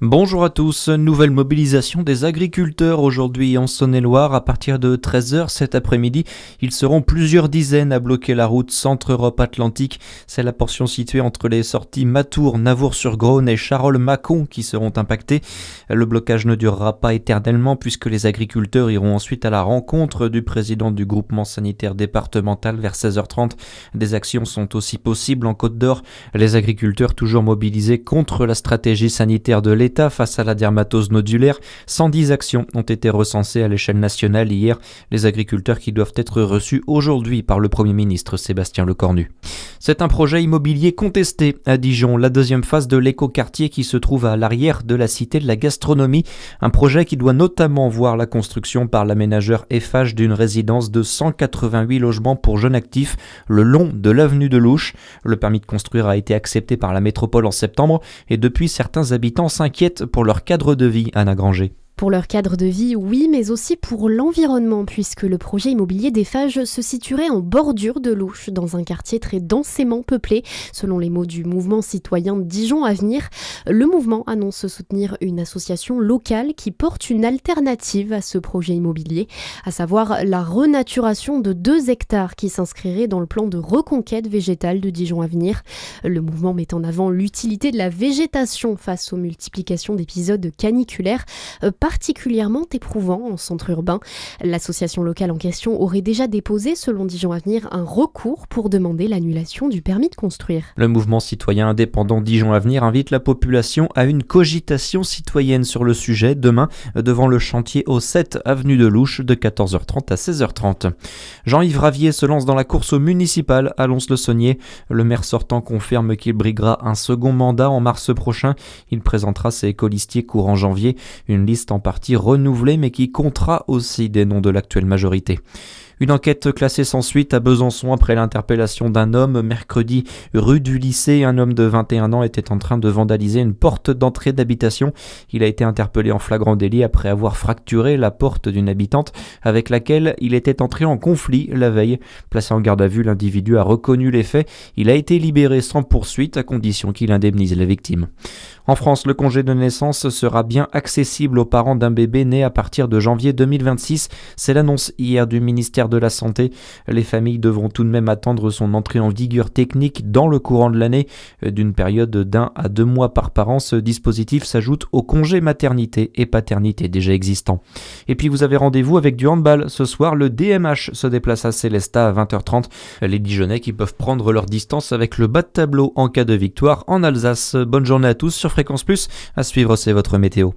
Bonjour à tous, nouvelle mobilisation des agriculteurs aujourd'hui en Saône-et-Loire. À partir de 13h cet après-midi, ils seront plusieurs dizaines à bloquer la route Centre-Europe-Atlantique. C'est la portion située entre les sorties Matour, Navour-sur-Grosne et Charolles-Mâcon qui seront impactées. Le blocage ne durera pas éternellement puisque les agriculteurs iront ensuite à la rencontre du président du groupement sanitaire départemental vers 16h30. Des actions sont aussi possibles en Côte-d'Or. Les agriculteurs toujours mobilisés contre la stratégie sanitaire de l'État face à la dermatose nodulaire. 110 actions ont été recensées à l'échelle nationale hier. Les agriculteurs qui doivent être reçus aujourd'hui par le Premier ministre Sébastien Lecornu. C'est un projet immobilier contesté à Dijon, la deuxième phase de l'écoquartier qui se trouve à l'arrière de la cité de la gastronomie. Un projet qui doit notamment voir la construction par l'aménageur Eiffage d'une résidence de 188 logements pour jeunes actifs le long de l'avenue de Louche. Le permis de construire a été accepté par la métropole en septembre et depuis certains habitants s'inquiètent pour leur cadre de vie, Anna Granger. Pour leur cadre de vie, oui, mais aussi pour l'environnement, puisque le projet immobilier d'Eiffage se situerait en bordure de Louche, dans un quartier très densément peuplé. Selon les mots du mouvement citoyen Dijon Avenir, le mouvement annonce soutenir une association locale qui porte une alternative à ce projet immobilier, à savoir la renaturation de 2 hectares qui s'inscrirait dans le plan de reconquête végétale de Dijon Avenir. Le mouvement met en avant l'utilité de la végétation face aux multiplications d'épisodes caniculaires, particulièrement éprouvant en centre urbain. L'association locale en question aurait déjà déposé, selon Dijon Avenir, un recours pour demander l'annulation du permis de construire. Le mouvement citoyen indépendant Dijon Avenir invite la population à une cogitation citoyenne sur le sujet demain devant le chantier au 7 avenue de Louche de 14h30 à 16h30. Jean-Yves Ravier se lance dans la course au municipal à Lons-le-Saunier. Le maire sortant confirme qu'il briguera un second mandat en mars prochain. Il présentera ses colistiers courant janvier, une liste en partie renouvelée mais qui comptera aussi des noms de l'actuelle majorité. Une enquête classée sans suite à Besançon après l'interpellation d'un homme. Mercredi, rue du lycée, un homme de 21 ans était en train de vandaliser une porte d'entrée d'habitation. Il a été interpellé en flagrant délit après avoir fracturé la porte d'une habitante avec laquelle il était entré en conflit la veille. Placé en garde à vue, l'individu a reconnu les faits. Il a été libéré sans poursuite à condition qu'il indemnise la victime. En France, le congé de naissance sera bien accessible aux parents d'un bébé né à partir de janvier 2026. C'est l'annonce hier du ministère de la Santé. Les familles devront tout de même attendre son entrée en vigueur technique dans le courant de l'année. D'une période d'1 à 2 mois par parent, ce dispositif s'ajoute au congé maternité et paternité déjà existant. Et puis vous avez rendez-vous avec du handball. Ce soir, le DMH se déplace à Célestat à 20h30. Les Dijonnais qui peuvent prendre leur distance avec le bas de tableau en cas de victoire en Alsace. Bonne journée à tous sur Fréquence Plus. À suivre, c'est votre météo.